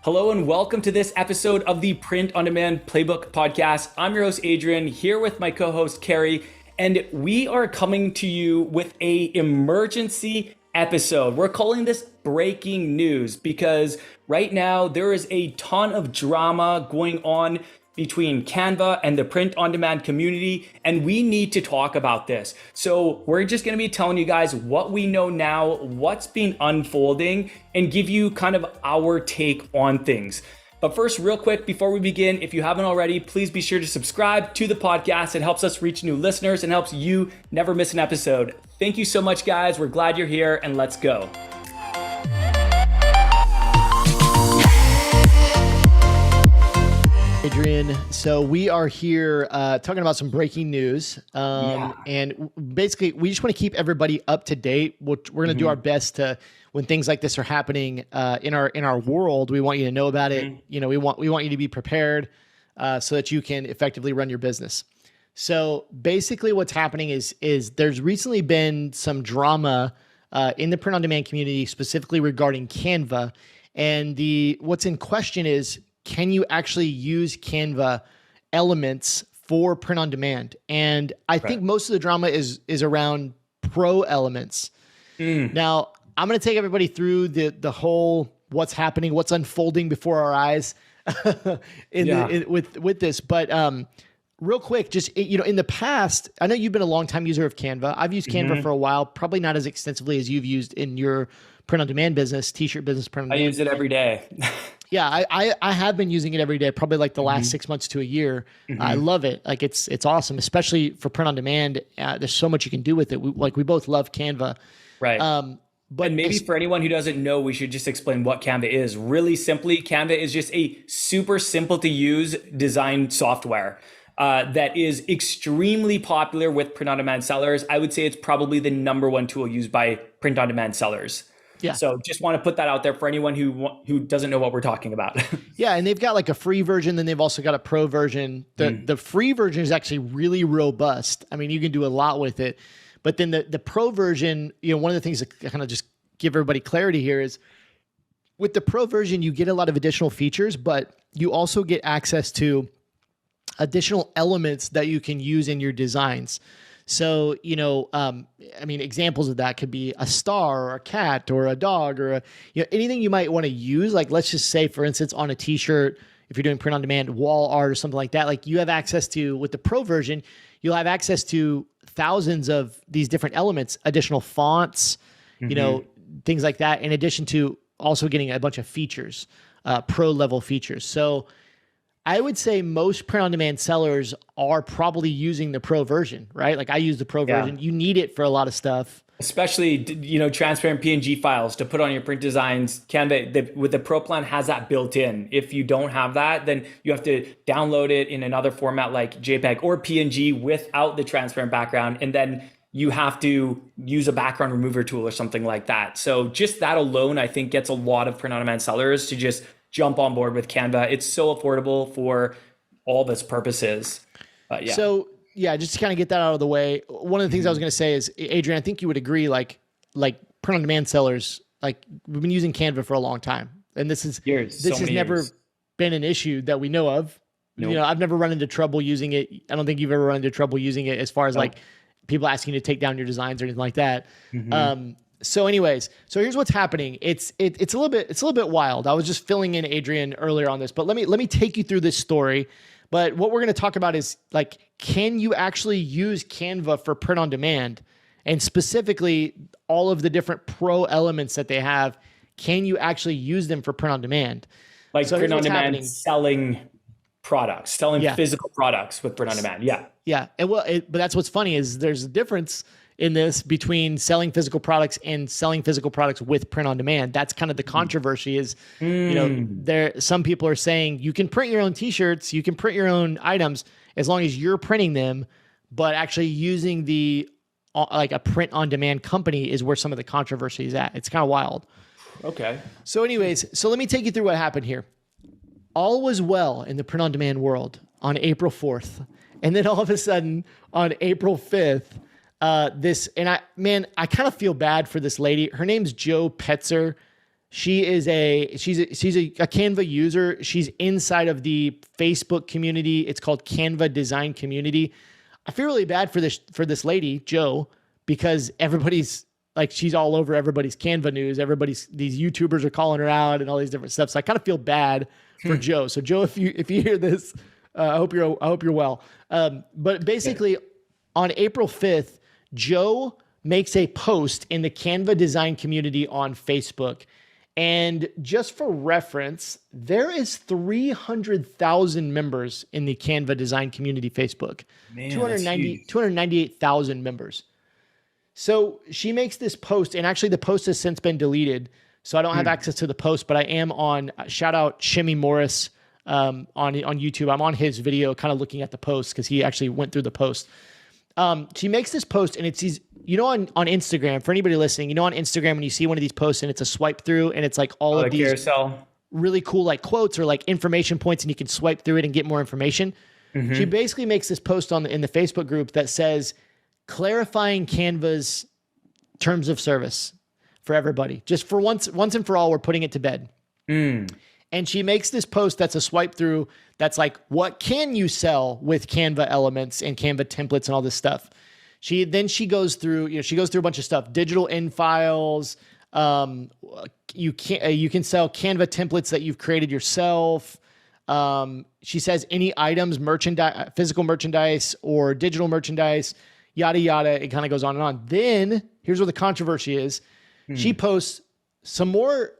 Hello and welcome to this episode of the Print on Demand Playbook Podcast. I'm your host, Adrian, here with my co-host, Carrie, and we are coming to you with an emergency episode. We're calling this breaking news because right now there is a ton of drama going on between Canva and the print on demand community, and we need to talk about this. So we're just gonna be telling you guys what we know now, what's been unfolding, and give you kind of our take on things. But first, real quick, before we begin, if you haven't already, please be sure to subscribe to the podcast. It helps us reach new listeners and helps you never miss an episode. Thank you so much, guys. We're glad you're here, and let's go. Adrian, so we are here talking about some breaking news, and basically we just want to keep everybody up to date. We're going to do our best to, when things like this are happening in our world, we want you to know about it. You know, we want you to be prepared so that you can effectively run your business. So basically, what's happening is there's recently been some drama in the print on demand community, specifically regarding Canva, and what's in question is, can you actually use Canva elements for print on demand? And I think most of the drama is around pro elements. Now, I'm going to take everybody through the whole what's happening, what's unfolding before our eyes with this. But real quick, just in the past, I know you've been a long time user of Canva. I've used Canva for a while, probably not as extensively as you've used in your print on demand business, t-shirt business, print on demand. I use it every day. Yeah, I have been using it every day, probably like the last 6 months to a year. I love it. Like it's awesome, especially for print on demand. There's so much you can do with it. We both love Canva. Right. But maybe for anyone who doesn't know, we should just explain what Canva is. Really simply, Canva is just a super simple to use design software that is extremely popular with print on demand sellers. I would say it's probably the number one tool used by print on demand sellers. Yeah. So just want to put that out there for anyone who doesn't know what we're talking about. Yeah. And they've got like a free version, then they've also got a pro version. The free version is actually really robust. I mean, you can do a lot with it. But then the pro version, one of the things that kind of just give everybody clarity here is with the pro version, you get a lot of additional features, but you also get access to additional elements that you can use in your designs. So, examples of that could be a star or a cat or a dog or anything you might want to use. Like, let's just say, for instance, on a t-shirt, if you're doing print on demand, wall art or something like that, like you have access to, with the pro version, you'll have access to thousands of these different elements, additional fonts, things like that, in addition to also getting a bunch of features, pro level features. So I would say most print on demand sellers are probably using the pro version, right? Like I use the pro version. You need it for a lot of stuff. Especially, transparent PNG files to put on your print designs. Canva, with the pro plan, has that built in. If you don't have that, then you have to download it in another format like JPEG or PNG without the transparent background. And then you have to use a background remover tool or something like that. So just that alone, I think, gets a lot of print on demand sellers to just jump on board with Canva. It's so affordable for all of its purposes. So just to kind of get that out of the way, one of the things I was going to say is, Adrian, I think you would agree, like print on demand sellers, like we've been using Canva for a long time, and this has never been an issue that we know of. Nope. I've never run into trouble using it. I don't think you've ever run into trouble using it as far as like people asking you to take down your designs or anything like that. So anyways, here's what's happening. It's a little bit wild. I was just filling in Adrian earlier on this, but let me take you through this story. But what we're going to talk about is like, can you actually use Canva for print on demand? And specifically all of the different pro elements that they have, can you actually use them for print on demand? Like print on demand selling products, selling physical products with print on demand. Yeah. Yeah. And but that's what's funny is there's a difference in this between selling physical products and selling physical products with print on demand. That's kind of the controversy is, some people are saying you can print your own t-shirts, you can print your own items as long as you're printing them, but actually using like a print on demand company is where some of the controversy is at. It's kind of wild. Okay. So anyways, let me take you through what happened here. All was well in the print on demand world on April 4th. And then all of a sudden on April 5th, I kind of feel bad for this lady. Her name's Jo Petzer. She's a Canva user. She's inside of the Facebook community. It's called Canva Design Community. I feel really bad for this lady, Joe, because everybody's like, she's all over everybody's Canva news. These YouTubers are calling her out and all these different stuff. So I kind of feel bad for Joe. So Joe, if you hear this, I hope you're well. But basically on April 5th, Joe makes a post in the Canva Design Community on Facebook. And just for reference, there is 300,000 members in the Canva Design Community Facebook. Man, 298,000 members. So she makes this post, and actually the post has since been deleted, so I don't have access to the post, but I am on, shout out Shimmy Morris on YouTube. I'm on his video kind of looking at the post because he actually went through the post. She makes this post, and it's these, on Instagram, for anybody listening, on Instagram when you see one of these posts and it's a swipe through and it's like all of these carousel, really cool like quotes or like information points, and you can swipe through it and get more information. She basically makes this post in the Facebook group that says, clarifying Canva's terms of service for everybody. Just for once and for all, we're putting it to bed. And she makes this post that's a swipe through that's like, what can you sell with Canva elements and Canva templates and all this stuff? She goes through, a bunch of stuff, digital in files. You can sell Canva templates that you've created yourself. She says any items, merchandise, physical merchandise or digital merchandise, yada, yada. It kind of goes on and on. Then here's where the controversy is. She posts some more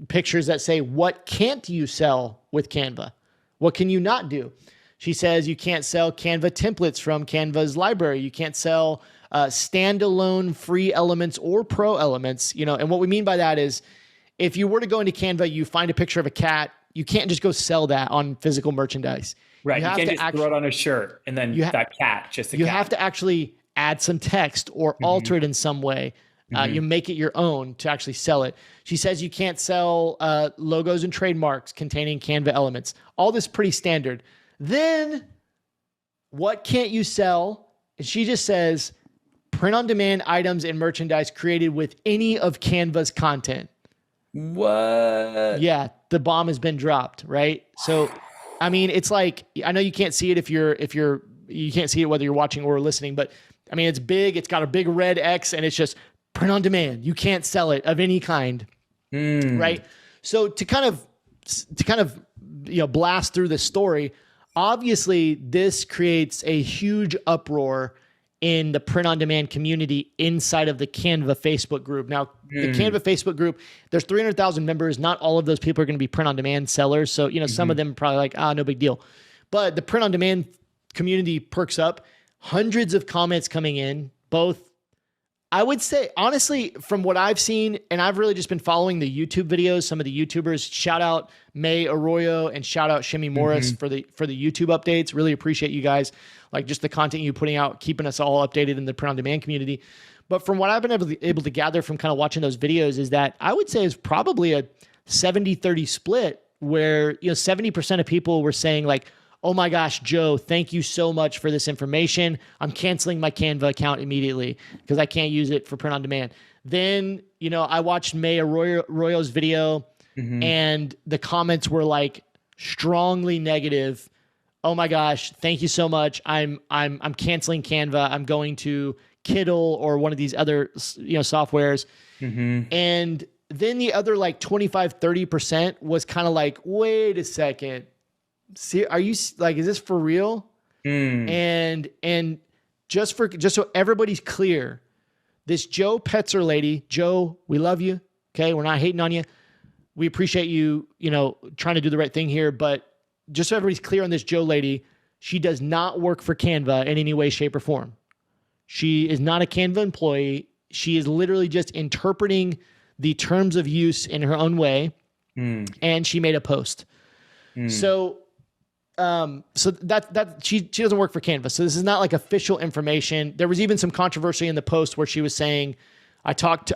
pictures that say, what can't you sell with Canva? What can you not do? She says you can't sell Canva templates from Canva's library. You can't sell standalone free elements or pro elements. And what we mean by that is if you were to go into Canva, you find a picture of a cat, you can't just go sell that on physical merchandise. Right. You can't just throw it on a shirt and then that cat, just a cat. You have to actually add some text or alter it in some way. You make it your own to actually sell it. She says you can't sell logos and trademarks containing Canva elements. All this pretty standard. Then what can't you sell? And she just says print on demand items and merchandise created with any of Canva's content. What? Yeah, the bomb has been dropped, right? So, I mean, it's like, I know you can't see it you can't see it whether you're watching or listening, but I mean, it's big, it's got a big red X and it's just print on demand. You can't sell it of any kind, right? So to kind of blast through this story, obviously this creates a huge uproar in the print on demand community inside of the Canva Facebook group. Now, the Canva Facebook group, there's 300,000 members. Not all of those people are going to be print on demand sellers. So, some of them are probably like, no big deal. But the print on demand community perks up. Hundreds of comments coming in, both, I would say, honestly, from what I've seen, and I've really just been following the YouTube videos, some of the YouTubers, shout out May Arroyo and shout out Shimmy Morris for the YouTube updates. Really appreciate you guys, like just the content you're putting out, keeping us all updated in the print on demand community. But from what I've been able to gather from kind of watching those videos is that I would say is probably a 70-30 split where, 70% of people were saying like, oh my gosh, Joe, thank you so much for this information. I'm canceling my Canva account immediately because I can't use it for print on demand. Then, I watched May Arroyo's video and the comments were like strongly negative. Oh my gosh, thank you so much. I'm canceling Canva. I'm going to Kiddle or one of these other, softwares. And then the other like 25-30% was kind of like, wait a second. See, are you like, is this for real? And just so everybody's clear, this Joe Petzer lady, Joe, we love you. Okay. We're not hating on you. We appreciate you, trying to do the right thing here, but just so everybody's clear on this Joe lady, she does not work for Canva in any way, shape or form. She is not a Canva employee. She is literally just interpreting the terms of use in her own way. And she made a post. So that she doesn't work for Canva. So this is not like official information. There was even some controversy in the post where she was saying, I talked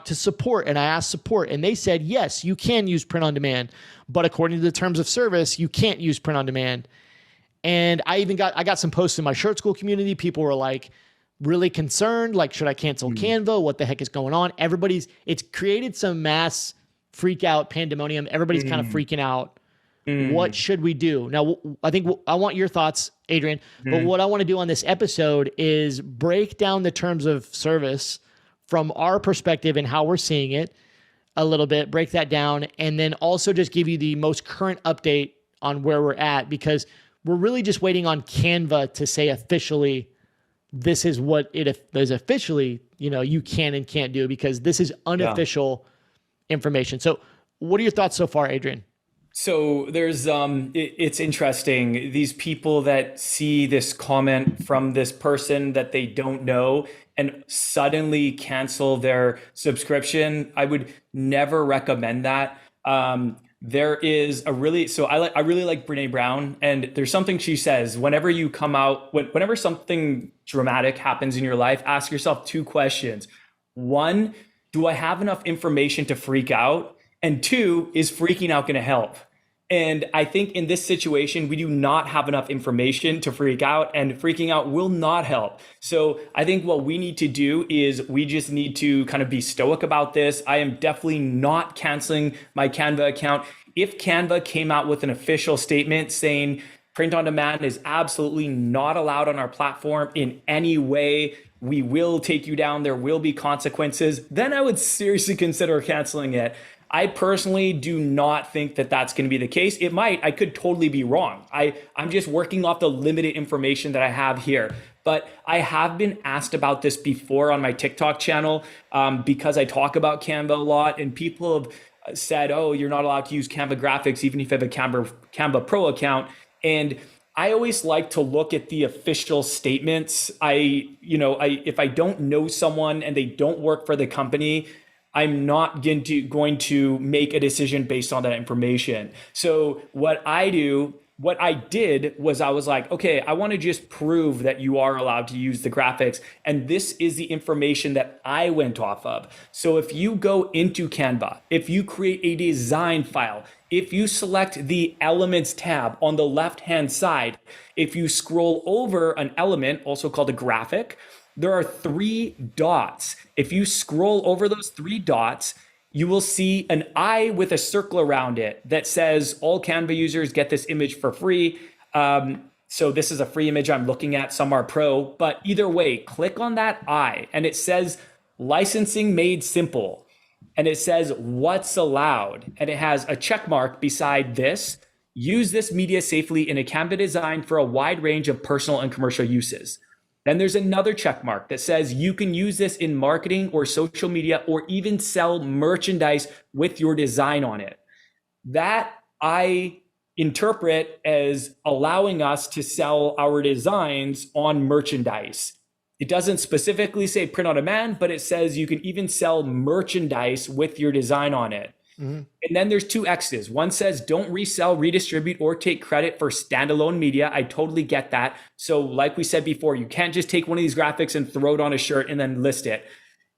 to support and I asked support and they said, yes, you can use print on demand, but according to the terms of service, you can't use print on demand. And I got some posts in my shirt school community. People were like, really concerned. Like, should I cancel Canva? What the heck is going on? It's created some mass freak out pandemonium. Everybody's kind of freaking out. What should we do? Now, I want your thoughts, Adrian, but what I want to do on this episode is break down the terms of service from our perspective and how we're seeing it a little bit, break that down, and then also just give you the most current update on where we're at, because we're really just waiting on Canva to say officially, this is what it is officially, you can and can't do, because this is unofficial information. So what are your thoughts so far, Adrian? So there's, it's interesting. These people that see this comment from this person that they don't know and suddenly cancel their subscription, I would never recommend that. There is I really like Brene Brown, and there's something she says, whenever you come out, whenever something dramatic happens in your life, ask yourself two questions. One, do I have enough information to freak out? And two, is freaking out going to help? And I think in this situation, we do not have enough information to freak out, and freaking out will not help. So I think what we need to do is we just need to kind of be stoic about this. I am definitely not canceling my Canva account. If Canva came out with an official statement saying print on demand is absolutely not allowed on our platform in any way, we will take you down, there will be consequences, then I would seriously consider canceling it. I personally do not think that that's going to be the case. It might. I could totally be wrong. I'm just working off the limited information that I have here. But I have been asked about this before on my TikTok channel because I talk about Canva a lot, and people have said, oh, you're not allowed to use Canva graphics even if you have a Canva Pro account. And I always like to look at the official statements. If I don't know someone and they don't work for the company, I'm not going to make a decision based on that information. So what I did was I was like, okay, I want to just prove that you are allowed to use the graphics. And this is the information that I went off of. So if you go into Canva, if you create a design file, if you select the Elements tab on the left-hand side, if you scroll over an element, also called a graphic, there are 3 dots. If you scroll over those 3 dots, you will see an eye with a circle around it that says all Canva users get this image for free. So this is a free image I'm looking at. Some are pro, but either way, click on that eye and it says licensing made simple. And it says what's allowed. And it has a check mark beside this. Use this media safely in a Canva design for a wide range of personal and commercial uses. Then there's another check mark that says you can use this in marketing or social media or even sell merchandise with your design on it. That I interpret as allowing us to sell our designs on merchandise. It doesn't specifically say print on demand, but it says you can even sell merchandise with your design on it. Mm-hmm. And then there's 2 X's. One says don't resell, redistribute, or take credit for standalone media. I totally get that. So like we said before, you can't just take one of these graphics and throw it on a shirt and then list it.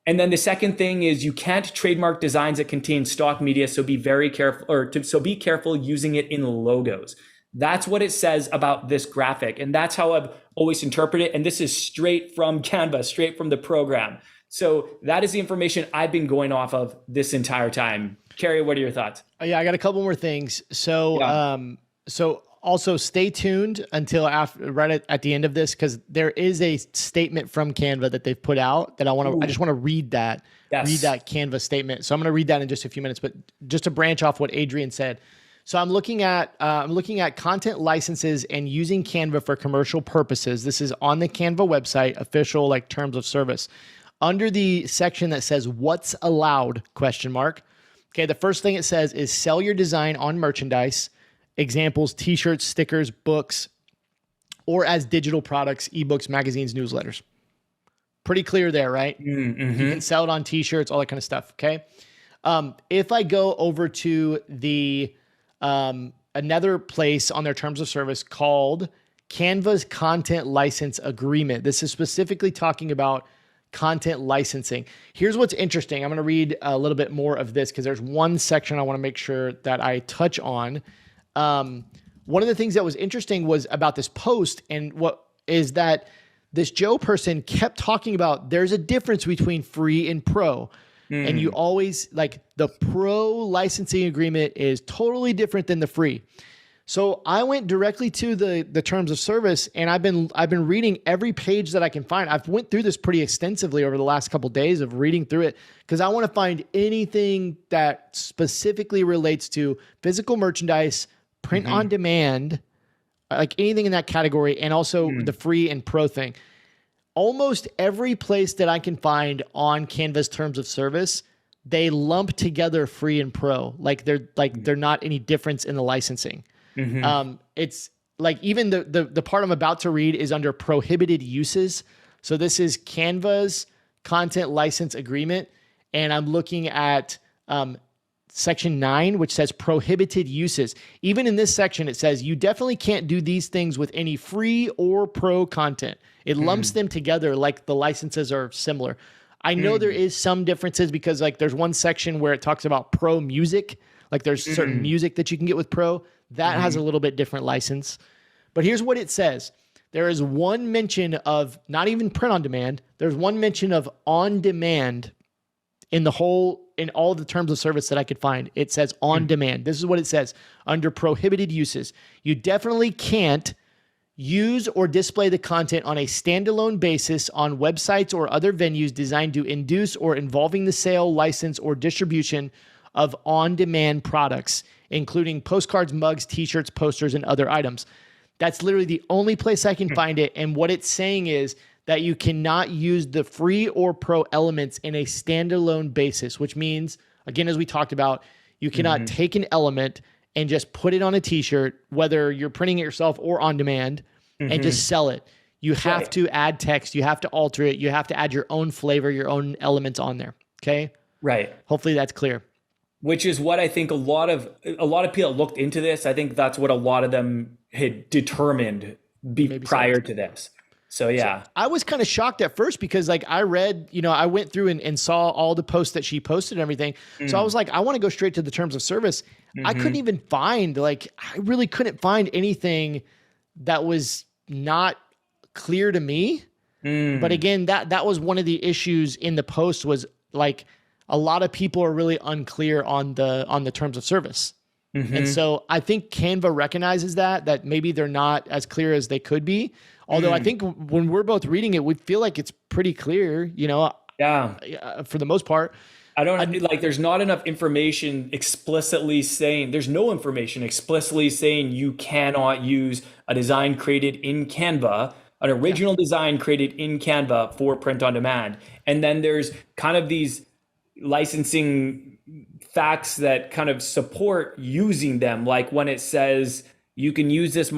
And then the second thing is you can't trademark designs that contain stock media. So be very careful, so be careful using it in logos. That's what it says about this graphic. And that's how I've always interpreted it. And this is straight from Canva, straight from the program. So that is the information I've been going off of this entire time. Carrie, what are your thoughts? Yeah, I got a couple more things. So, so also stay tuned until right at the end of this, because there is a statement from Canva that they've put out that I just want to read that. Yes. Read that Canva statement. So I'm going to read that in just a few minutes. But just to branch off what Adrian said, so I'm looking at content licenses and using Canva for commercial purposes. This is on the Canva website, official terms of service. Under the section that says what's allowed ? Okay, the first thing it says is sell your design on merchandise, examples, t-shirts, stickers, books, or as digital products, ebooks, magazines, newsletters. Pretty clear there, right? Mm-hmm. You can sell it on t-shirts, all that kind of stuff, okay? If I go over to the another place on their terms of service called Canva's Content License Agreement, this is specifically talking about content licensing. Here's what's interesting. I'm going to read a little bit more of this because there's one section I want to make sure that I touch on. One of the things that was interesting was about this post, and what is that this Joe person kept talking about there's a difference between free and pro. And you always like the pro licensing agreement is totally different than the free. So I went directly to the terms of service, and I've been reading every page that I can find. I've went through this pretty extensively over the last couple of days of reading through it because I want to find anything that specifically relates to physical merchandise, print on demand, like anything in that category, and also the free and pro thing. Almost every place that I can find on Canva's terms of service, they lump together free and pro. Like they're not any difference in the licensing. It's like even the part I'm about to read is under prohibited uses. So this is Canva's content license agreement. And I'm looking at section 9, which says prohibited uses. Even in this section, it says you definitely can't do these things with any free or pro content. It lumps them together like the licenses are similar. I know there is some differences because like there's one section where it talks about pro music. Like there's certain music that you can get with pro. That has a little bit different license. But here's what it says. There is one mention of not even print on demand. There's one mention of on demand in all the terms of service that I could find. It says on demand. This is what it says under prohibited uses. You definitely can't use or display the content on a standalone basis on websites or other venues designed to induce or involving the sale, license, or distribution of on-demand products, including postcards, mugs, t-shirts, posters, and other items. That's literally the only place I can find it. And what it's saying is that you cannot use the free or pro elements in a standalone basis, which means, again, as we talked about, you cannot take an element and just put it on a t-shirt, whether you're printing it yourself or on demand, and just sell it. You have to add text. You have to alter it. You have to add your own flavor, your own elements on there. Okay? Right. Hopefully that's clear. Which is what I think a lot of people looked into this. I think that's what a lot of them had determined prior to this. So yeah. So I was kind of shocked at first because like I read, I went through and saw all the posts that she posted and everything. So I was like, I want to go straight to the terms of service. I couldn't even find, I really couldn't find anything that was not clear to me. But again, that was one of the issues in the post was like a lot of people are really unclear on the terms of service. And so I think Canva recognizes that maybe they're not as clear as they could be. Although I think when we're both reading it, we feel like it's pretty clear, for the most part. There's not enough information explicitly saying, there's no information explicitly saying you cannot use a design created in Canva, an original design created in Canva for print on demand. And then there's kind of these licensing facts that kind of support using them. Like when it says you can use this in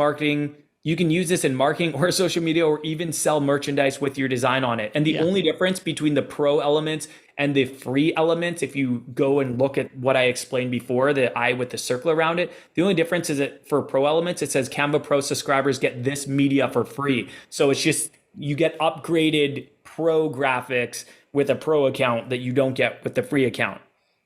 marketing or social media or even sell merchandise with your design on it. And the only difference between the pro elements and the free elements, if you go and look at what I explained before, the eye with the circle around it, the only difference is that for pro elements, it says Canva Pro subscribers get this media for free. So it's just, you get upgraded pro graphics with a pro account that you don't get with the free account.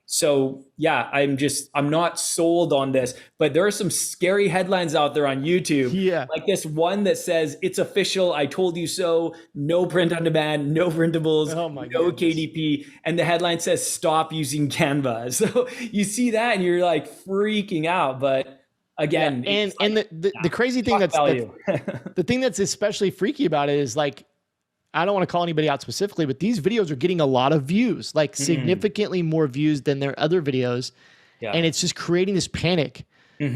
So yeah, I'm not sold on this, but there are some scary headlines out there on YouTube. Yeah. Like this one that says, it's official, I told you so, no print on demand, no printables, no KDP. And the headline says, stop using Canva. So you see that and you're like freaking out. But again, the crazy thing that's the thing that's especially freaky about it is like, I don't want to call anybody out specifically, but these videos are getting a lot of views, like significantly more views than their other videos. Yeah. And it's just creating this panic.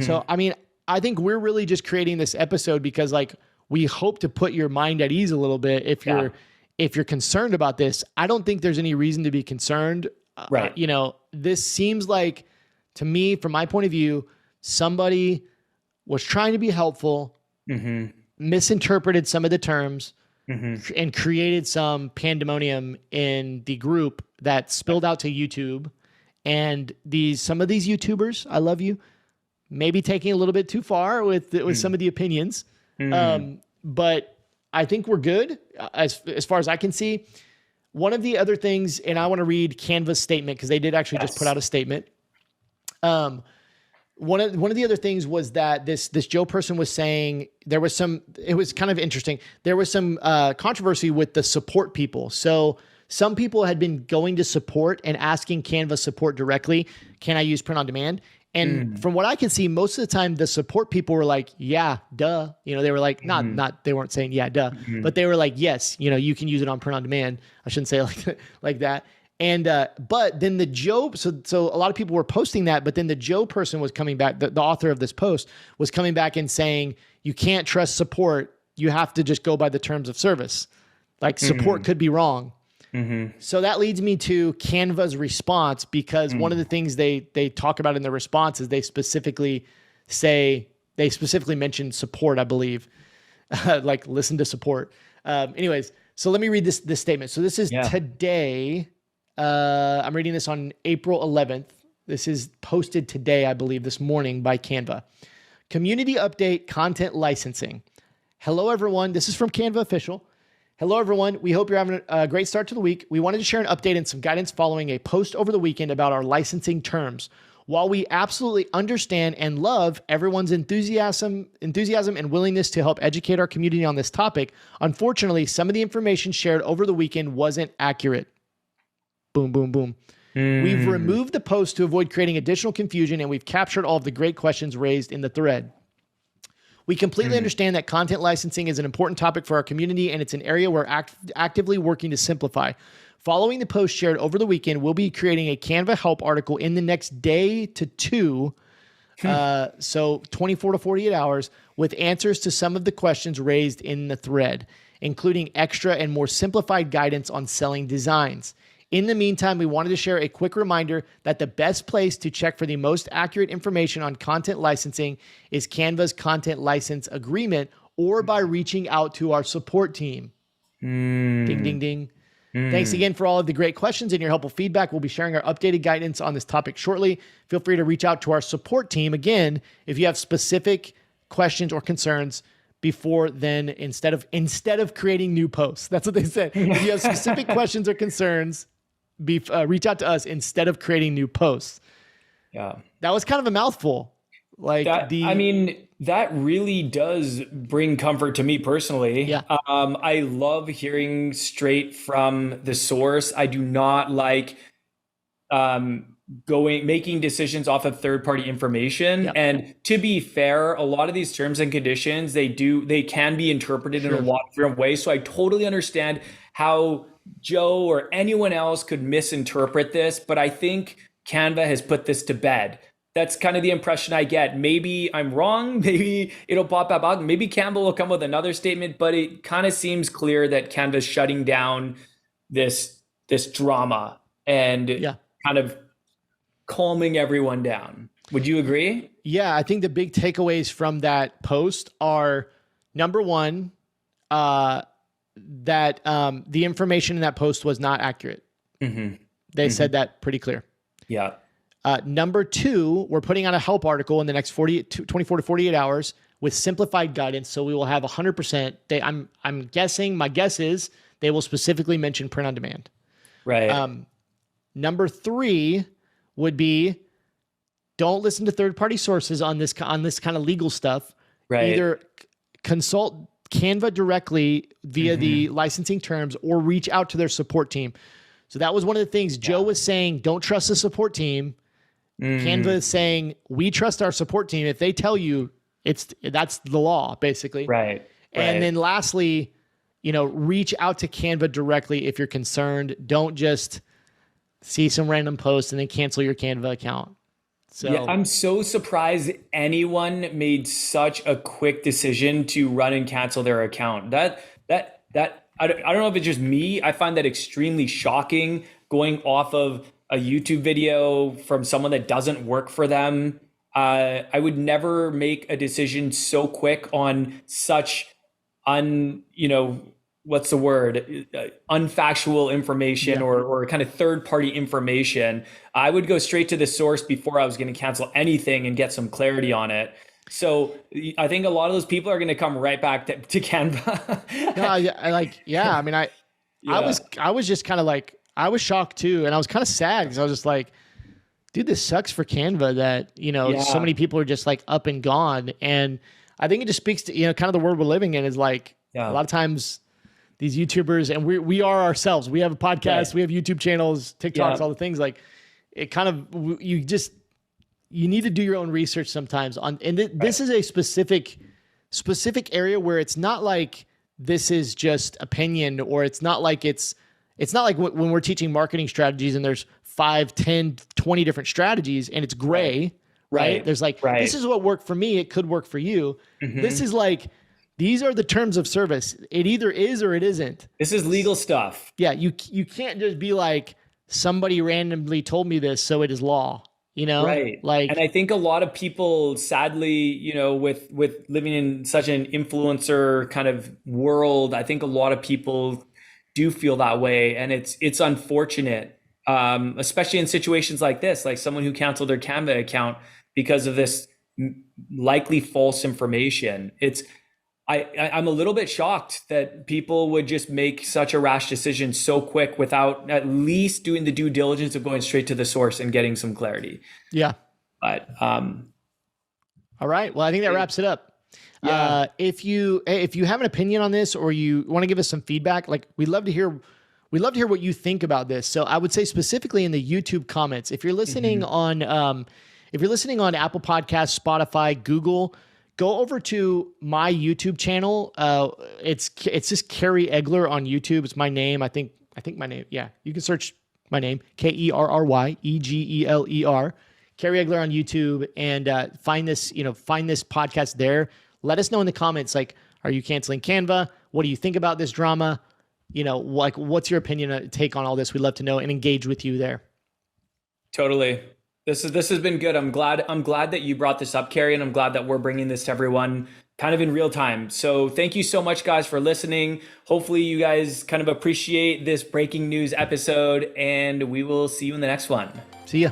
So, I mean, I think we're really just creating this episode because like we hope to put your mind at ease a little bit. If you're concerned about this, I don't think there's any reason to be concerned. Right. This seems like, to me, from my point of view, somebody was trying to be helpful, misinterpreted some of the terms, and created some pandemonium in the group that spilled out to YouTube. And some of these YouTubers, I love you, maybe taking a little bit too far with some of the opinions. But I think we're good as far as I can see. One of the other things, and I want to read Canva's statement because they did actually just put out a statement. one of the other things was that this Joe person was saying there was some, it was kind of interesting. There was some controversy with the support people. So some people had been going to support and asking Canva support directly, can I use print on demand? And from what I can see, most of the time the support people were like, yeah, duh. You know, they were like, they weren't saying yeah, duh, but they were like, yes, you know, you can use it on print on demand. I shouldn't say it like that. And, but then the Joe, so a lot of people were posting that, but then the Joe person was coming back, the author of this post was coming back and saying, you can't trust support. You have to just go by the terms of service. Like support could be wrong. So that leads me to Canva's response, because one of the things they talk about in the response is they specifically mention support, I believe, like listen to support. Anyways, so let me read this statement. So this is today. I'm reading this on April 11th. This is posted today, I believe, this morning by Canva. Community update, content licensing. Hello, everyone. This is from Canva Official. Hello, everyone. We hope you're having a great start to the week. We wanted to share an update and some guidance following a post over the weekend about our licensing terms. While we absolutely understand and love everyone's enthusiasm and willingness to help educate our community on this topic, unfortunately, some of the information shared over the weekend wasn't accurate. Boom, boom, boom. We've removed the post to avoid creating additional confusion, and we've captured all of the great questions raised in the thread. We completely understand that content licensing is an important topic for our community, and it's an area we're actively working to simplify. Following the post shared over the weekend, we'll be creating a Canva help article in the next day to two, so 24 to 48 hours, with answers to some of the questions raised in the thread, including extra and more simplified guidance on selling designs. In the meantime, we wanted to share a quick reminder that the best place to check for the most accurate information on content licensing is Canva's content license agreement, or by reaching out to our support team. Ding, ding, ding. Thanks again for all of the great questions and your helpful feedback. We'll be sharing our updated guidance on this topic shortly. Feel free to reach out to our support team again if you have specific questions or concerns before then, instead of creating new posts. That's what they said. If you have specific questions or concerns, reach out to us instead of creating new posts. Yeah. That was kind of a mouthful. Like that really does bring comfort to me personally. Yeah. I love hearing straight from the source. I do not like making decisions off of third-party information. Yep. And to be fair, a lot of these terms and conditions, they can be interpreted in a lot of different ways. So I totally understand how Joe or anyone else could misinterpret this, but I think Canva has put this to bed. That's kind of the impression I get. Maybe I'm wrong. Maybe it'll pop up out. Maybe Canva will come with another statement, but it kind of seems clear that Canva's shutting down this drama and kind of calming everyone down. Would you agree? Yeah, I think the big takeaways from that post are, number one, that the information in that post was not accurate. They said that pretty clear. Yeah. Number two, we're putting out a help article in the next 24 to 48 hours with simplified guidance. So we will have 100%. I'm guessing, my guess is they will specifically mention print on demand. Right. Number three would be, don't listen to third-party sources on this kind of legal stuff. Right. Either consult Canva directly via the licensing terms, or reach out to their support team. So that was one of the things Joe was saying. Don't trust the support team. Canva is saying, we trust our support team. If they tell you, that's the law, basically. Right. And then lastly, reach out to Canva directly if you're concerned. Don't just see some random post and then cancel your Canva account. So yeah, I'm so surprised anyone made such a quick decision to run and cancel their account. That I don't know if it's just me. I find that extremely shocking, going off of a YouTube video from someone that doesn't work for them. I would never make a decision so quick on such unfactual information or kind of third-party information. I would go straight to the source before I was going to cancel anything and get some clarity on it. So I think a lot of those people are going to come right back to Canva. I was just kind of like, I was shocked too. And I was kind of sad because I was just like, dude, this sucks for Canva that, so many people are just like up and gone. And I think it just speaks to, kind of the world we're living in is like a lot of times these YouTubers, and we are ourselves, we have a podcast, we have YouTube channels, TikToks, all the things, like it kind of, you need to do your own research sometimes on, and this is a specific area where it's not like this is just opinion, or it's not like when we're teaching marketing strategies and there's 5, 10, 20 different strategies and it's gray, right? There's like, this is what worked for me. It could work for you. This is like, these are the terms of service. It either is or it isn't. This is legal stuff. Yeah. You can't just be like, somebody randomly told me this, so it is law, Right. Like, and I think a lot of people, sadly, with living in such an influencer kind of world, I think a lot of people do feel that way. And it's unfortunate. Especially in situations like this, like someone who canceled their Canva account because of this likely false information. I'm a little bit shocked that people would just make such a rash decision so quick without at least doing the due diligence of going straight to the source and getting some clarity. Yeah. But all right. Well, I think that wraps it up. Yeah. If you have an opinion on this, or you want to give us some feedback, like we'd love to hear what you think about this. So I would say specifically in the YouTube comments, if you're listening on Apple Podcasts, Spotify, Google, go over to my YouTube channel. It's just Kerry Egler on YouTube. It's my name. I think my name. Yeah. You can search my name, KerryEgler, Kerry Egler on YouTube, and find this podcast there. Let us know in the comments, like, are you canceling Canva? What do you think about this drama? Like, what's your opinion, take on all this? We'd love to know and engage with you there. Totally. This has been good. I'm glad that you brought this up, Kerry, and I'm glad that we're bringing this to everyone kind of in real time. So thank you so much, guys, for listening. Hopefully you guys kind of appreciate this breaking news episode, and we will see you in the next one. See ya.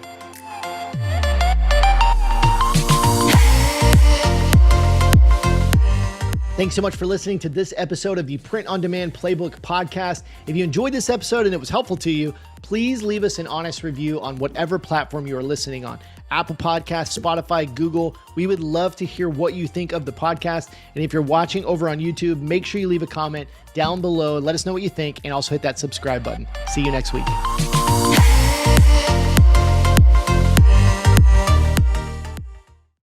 Thanks so much for listening to this episode of the Print on Demand Playbook podcast. If you enjoyed this episode and it was helpful to you, please leave us an honest review on whatever platform you are listening on. Apple Podcasts, Spotify, Google. We would love to hear what you think of the podcast. And if you're watching over on YouTube, make sure you leave a comment down below. Let us know what you think, and also hit that subscribe button. See you next week.